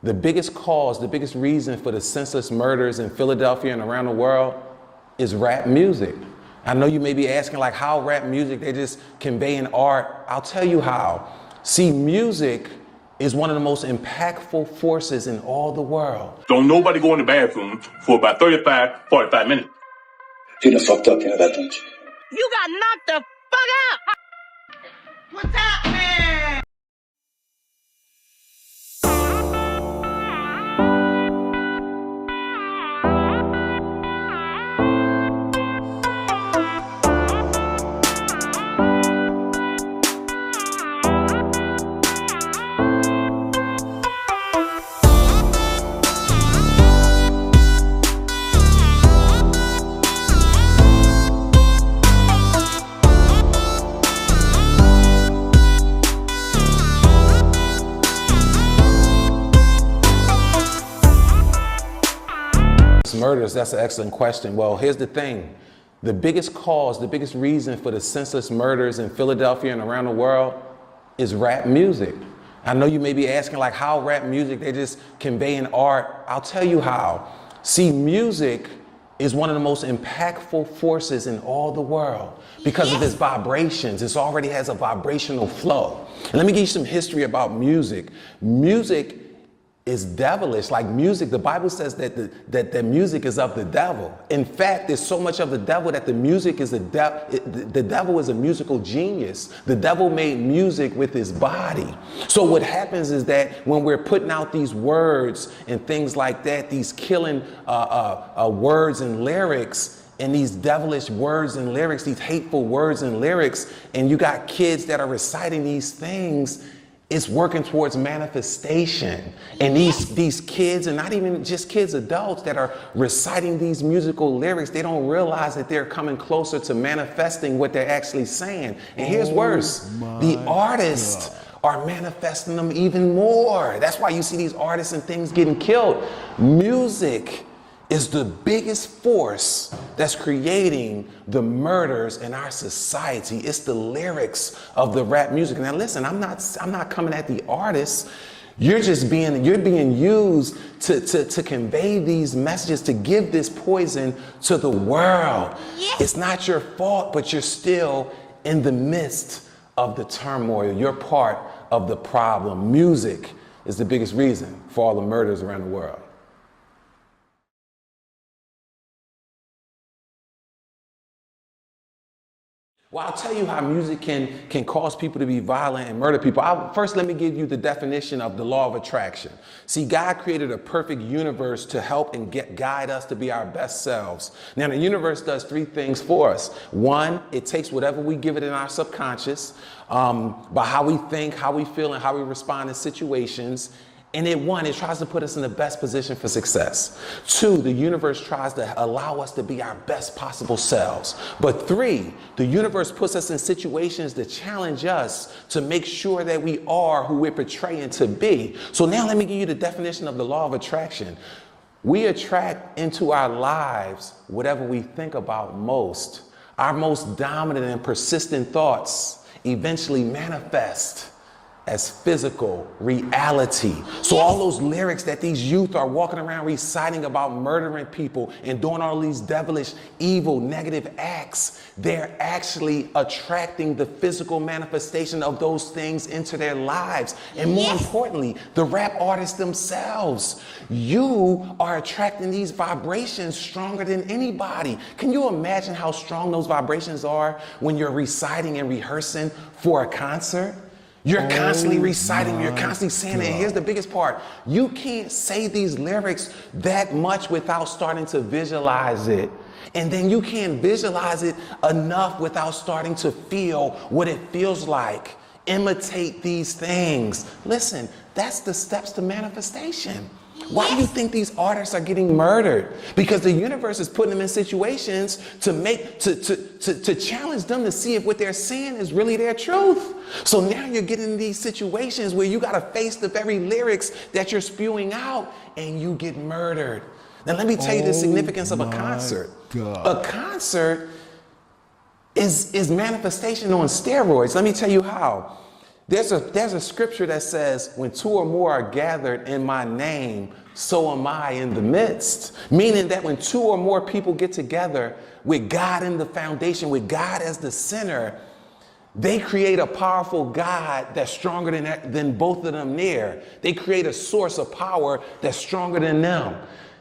The biggest cause, the biggest reason for the senseless murders in Philadelphia and around the world is rap music. I know you may be asking, like, how rap music, they just conveying art. I'll tell you how. See, music is one of the most impactful forces in all the world. Don't nobody go in the bathroom for about 45 minutes. You done fucked up, you know that, don't you? You got knocked the fuck out! What's up, man? Murders, that's an excellent question. Well, here's the thing. The biggest cause, the biggest reason for the senseless murders in Philadelphia and around the world is rap music. I know you may be asking, like, how rap music, they just conveying art. I'll tell you how. See, music is one of the most impactful forces in all the world because of its vibrations. It already has a vibrational flow. And let me give you some history about music. Music is devilish. Like music, the Bible says that the music is of the devil. In fact, there's so much of the devil that the music is the devil is a musical genius. The devil made music with his body. So what happens is that when we're putting out these words and things like that, these killing words and lyrics, and these devilish words and lyrics, these hateful words and lyrics, and you got kids that are reciting these things, it's working towards manifestation. And these kids, and not even just kids, adults that are reciting these musical lyrics, they don't realize that they're coming closer to manifesting what they're actually saying. And here's worse, the artists are manifesting them even more. That's why you see these artists and things getting killed. Music is the biggest force that's creating the murders in our society. It's the lyrics of the rap music. Now listen, I'm not coming at the artists. You're being used to convey these messages, to give this poison to the world. Yes. It's not your fault, but you're still in the midst of the turmoil. You're part of the problem. Music is the biggest reason for all the murders around the world. Well, I'll tell you how music can cause people to be violent and murder people. First, let me give you the definition of the law of attraction. See, God created a perfect universe to help and guide us to be our best selves. Now, the universe does three things for us. One, it takes whatever we give it in our subconscious, by how we think, how we feel, and how we respond in situations. And it tries to put us in the best position for success. Two, the universe tries to allow us to be our best possible selves. But three, the universe puts us in situations that challenge us to make sure that we are who we're portraying to be. So now let me give you the definition of the law of attraction. We attract into our lives whatever we think about most. Our most dominant and persistent thoughts eventually manifest as physical reality. So all those lyrics that these youth are walking around reciting about murdering people and doing all these devilish, evil, negative acts, they're actually attracting the physical manifestation of those things into their lives. And more importantly, the rap artists themselves. You are attracting these vibrations stronger than anybody. Can you imagine how strong those vibrations are when you're reciting and rehearsing for a concert? You're constantly reciting, you're constantly saying it. And here's the biggest part. You can't say these lyrics that much without starting to visualize it. And then you can't visualize it enough without starting to feel what it feels like. Imitate these things. Listen, that's the steps to manifestation. Why do you think these artists are getting murdered? Because the universe is putting them in situations to challenge them to see if what they're saying is really their truth. So now you're getting in these situations where you got to face the very lyrics that you're spewing out and you get murdered. Now let me tell you the significance of a concert. A concert is manifestation on steroids. Let me tell you how. There's a scripture that says, when two or more are gathered in my name, so am I in the midst. Meaning that when two or more people get together with God in the foundation, with God as the center, they create a powerful God that's stronger than both of them near. They create a source of power that's stronger than them.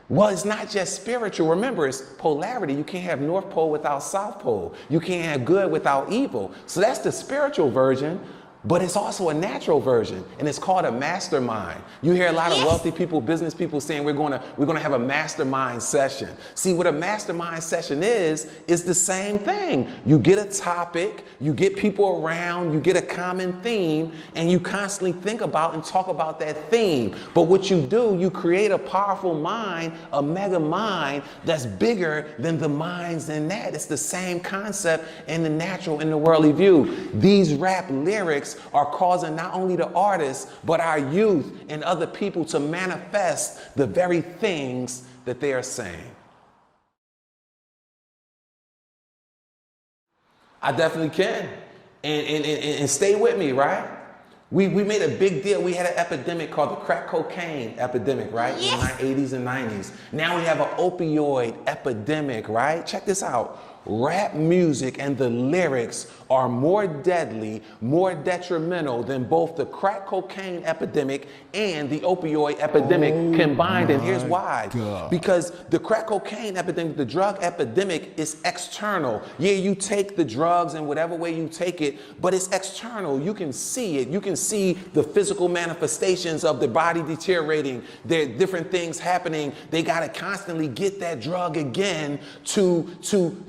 Well, it's not just spiritual. Remember, it's polarity. You can't have North Pole without South Pole. You can't have good without evil. So that's the spiritual version. But it's also a natural version, and it's called a mastermind. You hear a lot of wealthy people, business people saying we're gonna have a mastermind session. See, what a mastermind session is the same thing. You get a topic, you get people around, you get a common theme, and you constantly think about and talk about that theme. But what you do, you create a powerful mind, a mega mind that's bigger than the minds in that. It's the same concept in the natural, in the worldly view. These rap lyrics are causing not only the artists, but our youth and other people to manifest the very things that they are saying. I definitely can. And stay with me, right? We made a big deal. We had an epidemic called the crack cocaine epidemic, right? Yes. In the 80s and 90s. Now we have an opioid epidemic, right? Check this out. Rap music and the lyrics are more deadly, more detrimental than both the crack cocaine epidemic and the opioid epidemic combined. And here's why. God. Because the crack cocaine epidemic, the drug epidemic, is external. Yeah, you take the drugs in whatever way you take it, but it's external. You can see it. You can see the physical manifestations of the body deteriorating. There are different things happening. They got to constantly get that drug again to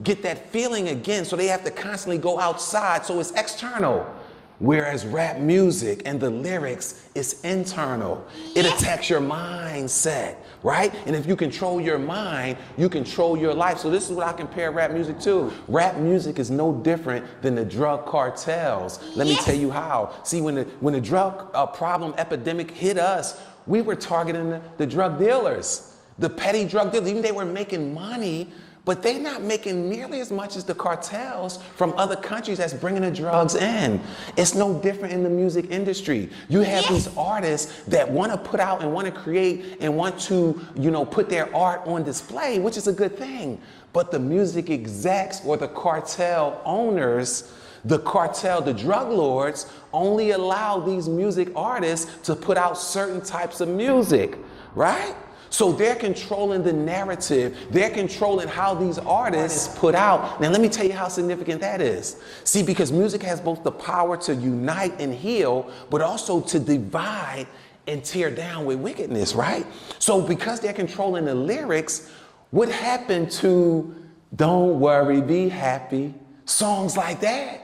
get that feeling again. So they have to constantly go outside. So it's external. Whereas rap music and the lyrics is internal. It attacks your mindset, right? And if you control your mind, you control your life. So this is what I compare rap music to. Rap music is no different than the drug cartels. Let me tell you how. See, when the drug problem epidemic hit us, we were targeting the drug dealers, the petty drug dealers. Even they were making money, but they're not making nearly as much as the cartels from other countries that's bringing the drugs in. It's no different in the music industry. You have these artists that want to put out and want to create and want to, put their art on display, which is a good thing. But the music execs or the cartel owners, the drug lords, only allow these music artists to put out certain types of music, right? So they're controlling the narrative. They're controlling how these artists put out. Now, let me tell you how significant that is. See, because music has both the power to unite and heal, but also to divide and tear down with wickedness, right? So because they're controlling the lyrics, what happened to Don't Worry, Be Happy? Songs like that.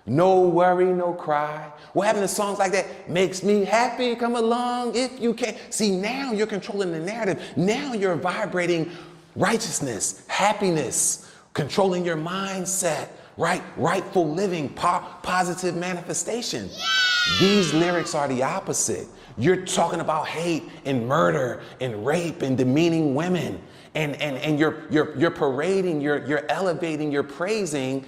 No worry, no cry. What happened to songs like that? Makes me happy, come along if you can. See, now you're controlling the narrative. Now you're vibrating righteousness, happiness, controlling your mindset, right? Rightful living, positive manifestation. These lyrics are the opposite. You're talking about hate and murder and rape and demeaning women. And you're parading, you're elevating, you're praising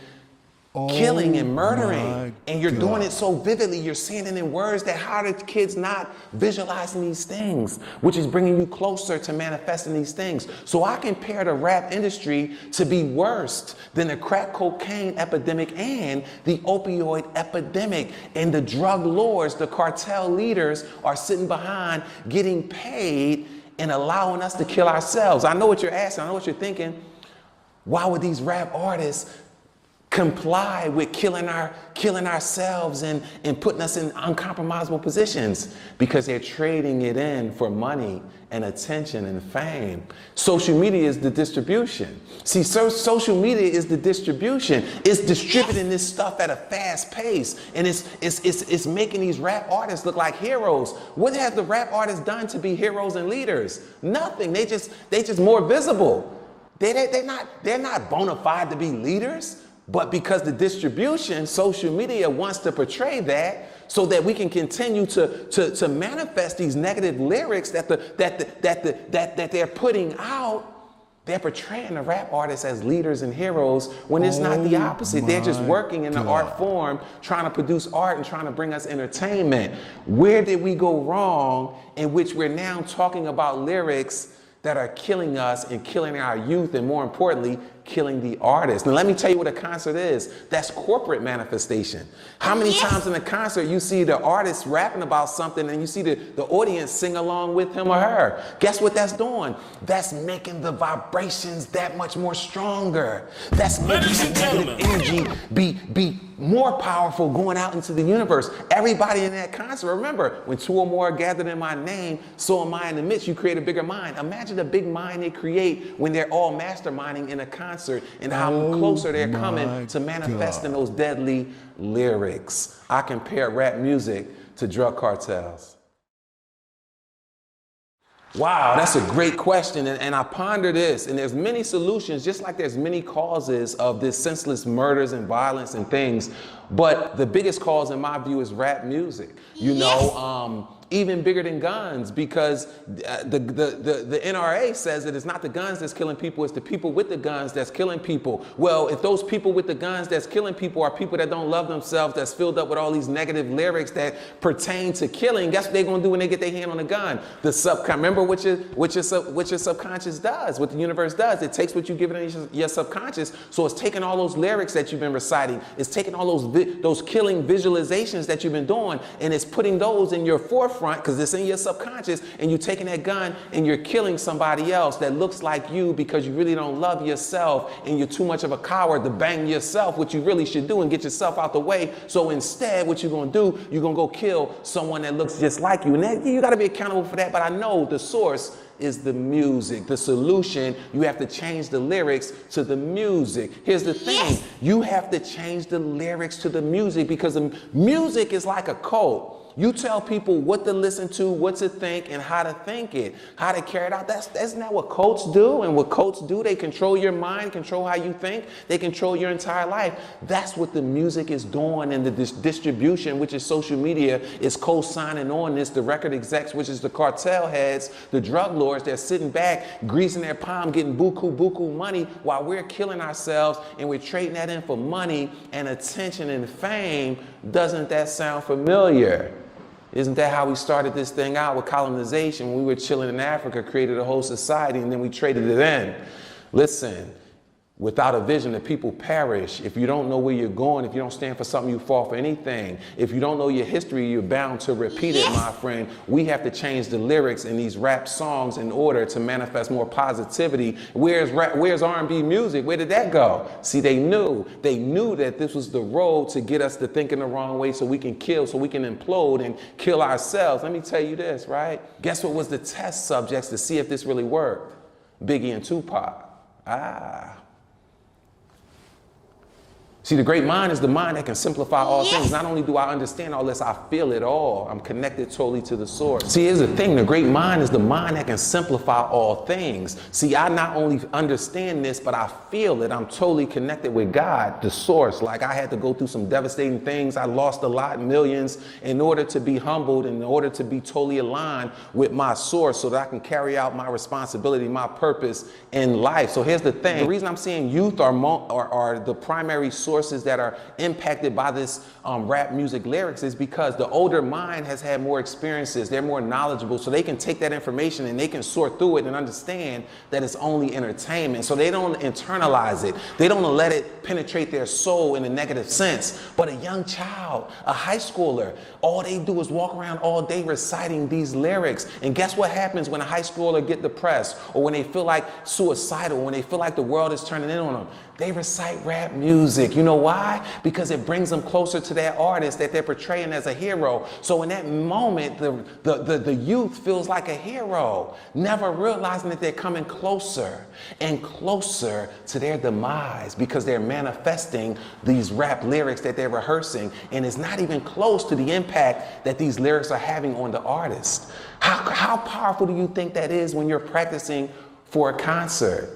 killing and murdering, and you're doing it so vividly. You're saying it in words that how do kids not visualizing these things, which is bringing you closer to manifesting these things. So I compare the rap industry to be worse than the crack cocaine epidemic and the opioid epidemic. And the drug lords, the cartel leaders, are sitting behind getting paid and allowing us to kill ourselves. I know what you're asking. I know what you're thinking. Why would these rap artists comply with killing ourselves and putting us in uncompromisable positions? Because they're trading it in for money and attention and fame. Social media is the distribution. See, social media is the distribution. It's distributing this stuff at a fast pace, and it's making these rap artists look like heroes. What have the rap artists done to be heroes and leaders? Nothing. They just more visible. They're not bona fide to be leaders. But because the distribution, social media wants to portray that so that we can continue to manifest these negative lyrics that they're putting out, They're portraying the rap artists as leaders and heroes when it's not the opposite. They're just working in the art form, trying to produce art and trying to bring us entertainment. Where did we go wrong in which we're now talking about lyrics that are killing us and killing our youth, and more importantly, killing the artist? Now let me tell you what a concert is. That's corporate manifestation. How many times in a concert you see the artist rapping about something and you see the audience sing along with him or her? Guess what that's doing? That's making the vibrations that much more stronger. That's making that negative energy be more powerful going out into the universe. Everybody in that concert, remember, when two or more are gathered in my name, so am I in the midst. You create a bigger mind. Imagine the big mind they create when they're all masterminding in a concert, and how closer they're coming to manifesting those deadly lyrics. I compare rap music to drug cartels. Wow, that's a great question, and I ponder this, and there's many solutions, just like there's many causes of this senseless murders and violence and things, but the biggest cause in my view is rap music. You know, even bigger than guns, because the NRA says that it's not the guns that's killing people, it's the people with the guns that's killing people. Well, if those people with the guns that's killing people are people that don't love themselves, that's filled up with all these negative lyrics that pertain to killing, guess what they're gonna do when they get their hand on a gun? Remember what your subconscious does, what the universe does. It takes what you give it in your subconscious, so it's taking all those lyrics that you've been reciting, it's taking all those killing visualizations that you've been doing, and it's putting those in your forefront, because it's in your subconscious, and you're taking that gun and you're killing somebody else that looks like you because you really don't love yourself and you're too much of a coward to bang yourself, what you really should do, and get yourself out the way. So instead, what you're going to do, you're going to go kill someone that looks just like you. And you got to be accountable for that, but I know the source is the music. The solution, you have to change the lyrics to the music. Here's the thing, you have to change the lyrics to the music, because the music is like a code. You tell people what to listen to, what to think, and how to think it, how to carry it out. That's not what cults do. And what cults do, they control your mind, control how you think, they control your entire life. That's what the music is doing, and the distribution, which is social media, is co-signing on this. The record execs, which is the cartel heads, the drug lords, they're sitting back, greasing their palm, getting buku money, while we're killing ourselves, and we're trading that in for money and attention and fame. Doesn't that sound familiar? Isn't that how we started this thing out with colonization? When we were chilling in Africa, created a whole society, and then we traded it in. Listen, without a vision, the people perish. If you don't know where you're going, if you don't stand for something, you fall for anything. If you don't know your history, you're bound to repeat it, my friend. We have to change the lyrics in these rap songs in order to manifest more positivity. Where's R&B music? Where did that go? See, they knew that this was the road to get us to thinking the wrong way, so we can kill, so we can implode and kill ourselves. Let me tell you this, right? Guess what was the test subjects to see if this really worked? Biggie and Tupac. See, the great mind is the mind that can simplify all things. Not only do I understand all this, I feel it all. I'm connected totally to the source. See, here's the thing. The great mind is the mind that can simplify all things. See, I not only understand this, but I feel it. I'm totally connected with God, the source. Like, I had to go through some devastating things. I lost a lot, millions, in order to be humbled, in order to be totally aligned with my source, so that I can carry out my responsibility, my purpose in life. So here's the thing. The reason I'm saying youth are the primary sources that are impacted by this rap music lyrics is because the older mind has had more experiences. They're more knowledgeable, so they can take that information and they can sort through it and understand that it's only entertainment. So they don't internalize it. They don't let it penetrate their soul in a negative sense. But a young child, a high schooler, all they do is walk around all day reciting these lyrics. And guess what happens when a high schooler get depressed, or when they feel like suicidal, when they feel like the world is turning in on them? They recite rap music. You know why? Because it brings them closer to that artist that they're portraying as a hero. So in that moment, the youth feels like a hero, never realizing that they're coming closer and closer to their demise, because they're manifesting these rap lyrics that they're rehearsing, and it's not even close to the impact that these lyrics are having on the artist. How powerful do you think that is when you're practicing for a concert?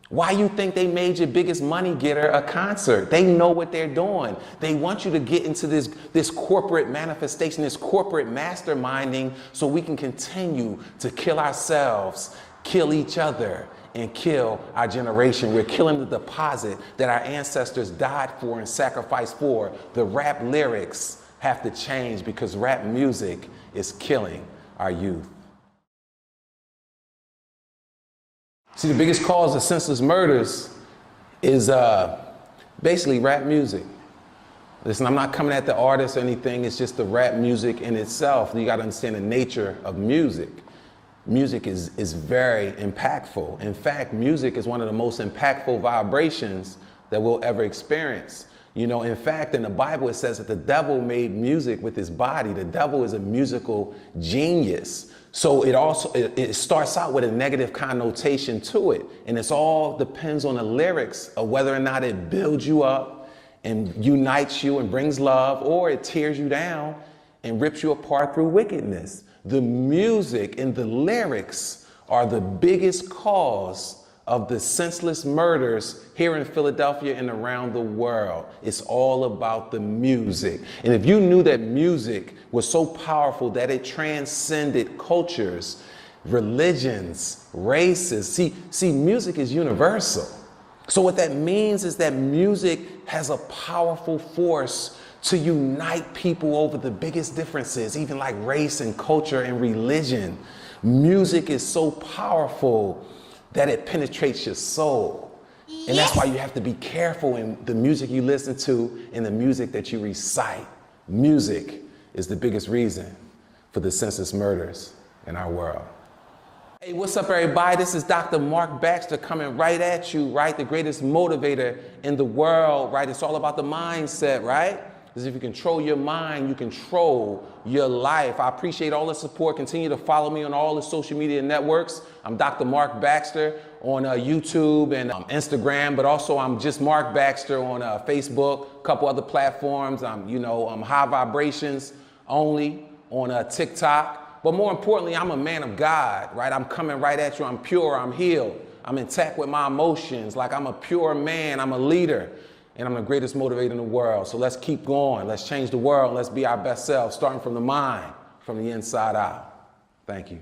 Why you think they made your biggest money getter a concert? They know what they're doing. They want you to get into this corporate manifestation, this corporate masterminding, so we can continue to kill ourselves, kill each other, and kill our generation. We're killing the deposit that our ancestors died for and sacrificed for. The rap lyrics have to change because rap music is killing our youth. See, the biggest cause of senseless murders is basically rap music. Listen, I'm not coming at the artist or anything, it's just the rap music in itself. You gotta understand the nature of music. Music is very impactful. In fact, music is one of the most impactful vibrations that we'll ever experience. You know, in fact, in the Bible, it says that the devil made music with his body. The devil is a musical genius. So it starts out with a negative connotation to it. And it's all depends on the lyrics of whether or not it builds you up and unites you and brings love, or it tears you down and rips you apart through wickedness. The music and the lyrics are the biggest cause of the senseless murders here in Philadelphia and around the world. It's all about the music. And if you knew that music was so powerful that it transcended cultures, religions, races, see, music is universal. So what that means is that music has a powerful force to unite people over the biggest differences, even like race and culture and religion. Music is so powerful that it penetrates your soul. And that's why you have to be careful in the music you listen to and the music that you recite. Music is the biggest reason for the senseless murders in our world. Hey, what's up, everybody? This is Dr. Mark Baxter coming right at you, right? The greatest motivator in the world, right? It's all about the mindset, right? Because if you control your mind, you control your life. I appreciate all the support. Continue to follow me on all the social media networks. I'm Dr. Mark Baxter on YouTube and Instagram, but also I'm just Mark Baxter on Facebook, a couple other platforms. I'm High Vibrations only on TikTok. But more importantly, I'm a man of God, right? I'm coming right at you. I'm pure, I'm healed. I'm intact with my emotions. Like I'm a pure man, I'm a leader. And I'm the greatest motivator in the world. So let's keep going. Let's change the world. Let's be our best selves, starting from the mind, from the inside out. Thank you.